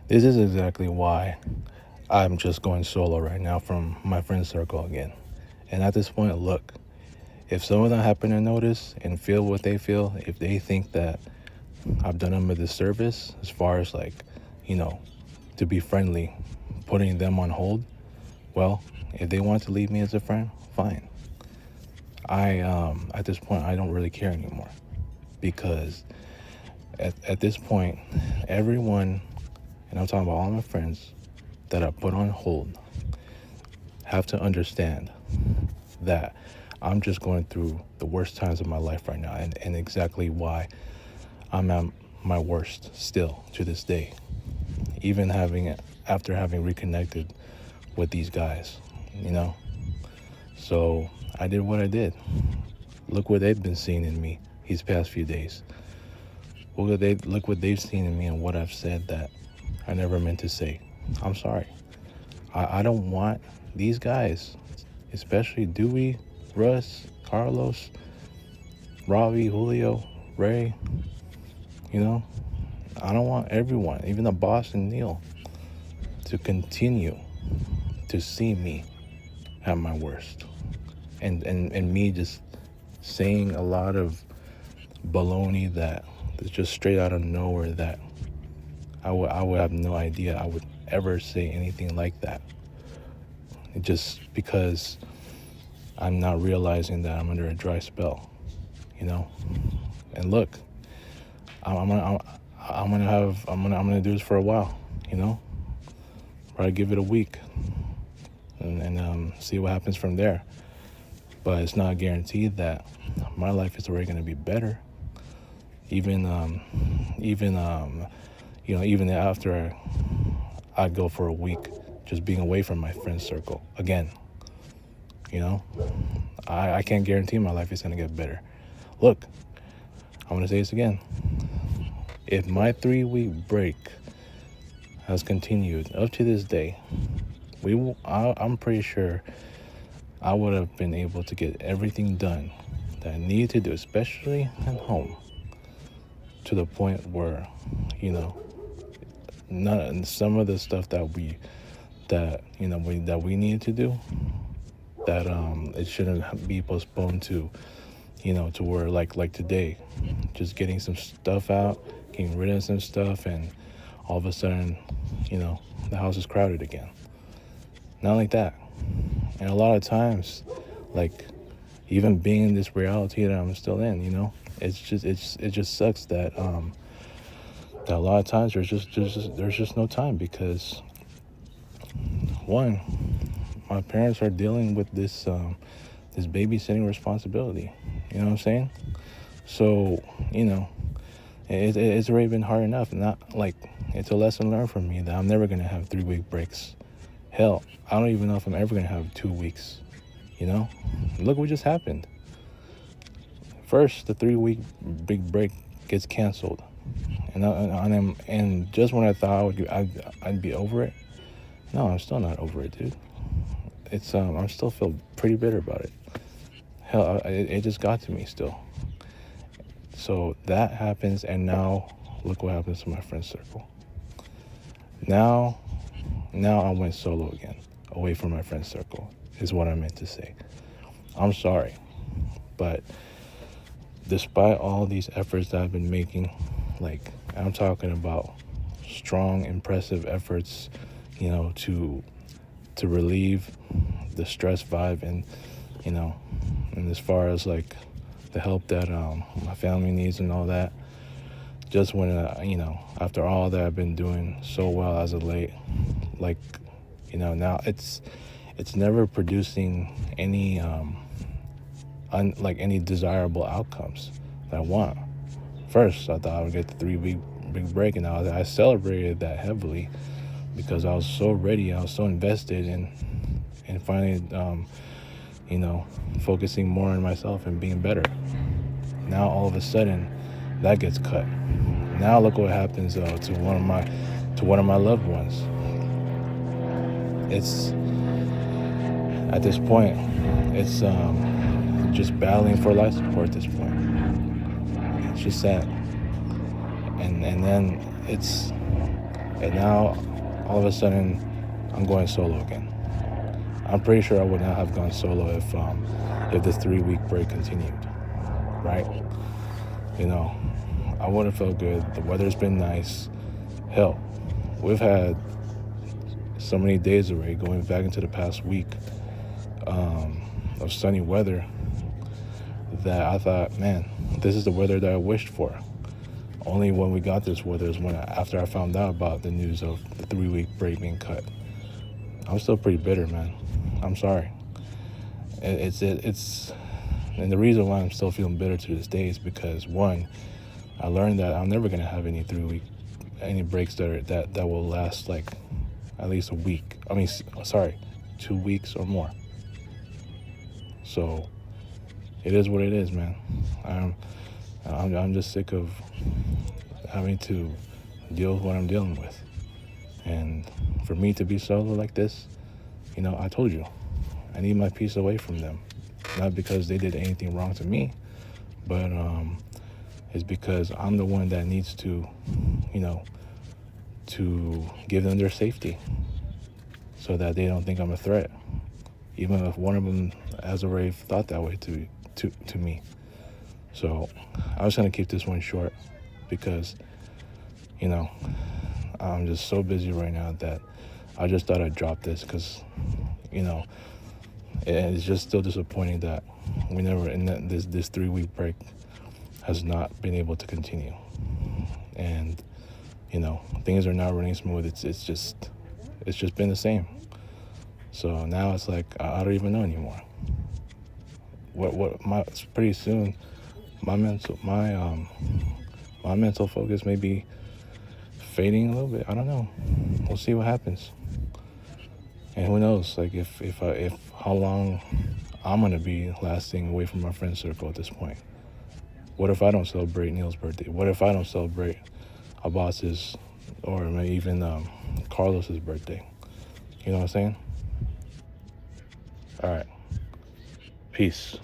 This is exactly why I'm just going solo right now from my friend circle again. And at this point, look, if some of them happen to notice and feel what they feel, if they think that I've done them a disservice as far as like, you know, to be friendly, putting them on hold, well, if they want to leave me as a friend, fine. At this point, I don't really care anymore because at this point, everyone, and I'm talking about all my friends that I put on hold, have to understand that I'm just going through the worst times of my life right now, and exactly why I'm at my worst still to this day, even after having reconnected with these guys, you know. So I did what I did. Look what they've been seeing in me these past few days. Look what they've seen in me and what I've said that I never meant to say. I'm sorry. I don't want these guys, especially Dewey, Russ, Carlos, Robbie, Julio, Ray, you know, I don't want everyone, even the boss and Neil, to continue to see me at my worst. And me just saying a lot of baloney that's just straight out of nowhere that I would have no idea I would ever say anything like that. Just because I'm not realizing that I'm under a dry spell, you know. And look, I'm gonna do this for a while, you know. Probably give it a week, and see what happens from there. But it's not guaranteed that my life is already gonna be better. Even even after I go for a week, just being away from my friend circle again, you know, I can't guarantee my life is gonna get better. Look, I'm gonna say this again. If my 3-week break has continued up to this day, I'm pretty sure I would have been able to get everything done that I needed to do, especially at home, to the point where, you know, some of the stuff that we needed to do, that it shouldn't be postponed to, you know, to where like today, just getting some stuff out, getting rid of some stuff, and all of a sudden, you know, the house is crowded again. Not like that. And a lot of times, like, even being in this reality that I'm still in, you know, it just sucks that that a lot of times there's just no time because, one, my parents are dealing with this this babysitting responsibility. You know what I'm saying? So, you know, it's already been hard enough. Not like it's a lesson learned for me that I'm never gonna have 3-week breaks. Hell, I don't even know if I'm ever gonna have 2 weeks. You know, look what just happened. First, the 3-week big break gets canceled, and just when I thought I'd be over it, no, I'm still not over it, dude. It's I still feel pretty bitter about it. Hell, it just got to me still. So that happens, and now look what happens to my friend circle. Now I went solo again, away from my friend circle, is what I meant to say. I'm sorry, but despite all these efforts that I've been making, like, I'm talking about strong, impressive efforts, you know, to relieve the stress vibe, and, you know, and as far as like the help that my family needs and all that, just when you know, after all that I've been doing so well as of late, like, you know, now it's never producing any like any desirable outcomes that I want. First, I thought I would get the 3-week big break, and I celebrated that heavily because I was so ready, I was so invested in finally, you know, focusing more on myself and being better. Now all of a sudden, that gets cut. Now look what happens to one of my loved ones. It's at this point, it's just battling for life support at this point. It's just sad. And then it's and now all of a sudden I'm going solo again. I'm pretty sure I would not have gone solo if the 3 week break continued, right? You know, I would have felt good. The weather's been nice. Hell, we've had so many days already going back into the past week of sunny weather that I thought, man, this is the weather that I wished for. Only when we got this weather is when after I found out about the news of the 3 week break being cut. I'm still pretty bitter, man. I'm sorry. It's and the reason why I'm still feeling bitter to this day is because one, I learned that I'm never gonna have any breaks that will last like at least a week. 2 weeks or more. So it is what it is, man. I'm just sick of having to deal with what I'm dealing with. And for me to be solo like this, I told you, I need my peace away from them. Not because they did anything wrong to me, but it's because I'm the one that needs to, to give them their safety so that they don't think I'm a threat. Even if one of them has already thought that way to me. So I was going to keep this one short because, I'm just so busy right now that I just thought I'd drop this because, it's just still disappointing that we never, this 3 week break has not been able to continue. And, things are not running smooth. It's just been the same. So now it's like, I don't even know anymore. Pretty soon, my mental focus may be fading a little bit. I don't know. We'll see what happens. And who knows, like if how long I'm gonna be lasting away from my friend circle at this point. What if I don't celebrate Neil's birthday? What if I don't celebrate Abbas's or maybe even Carlos's birthday? You know what I'm saying? All right. Peace.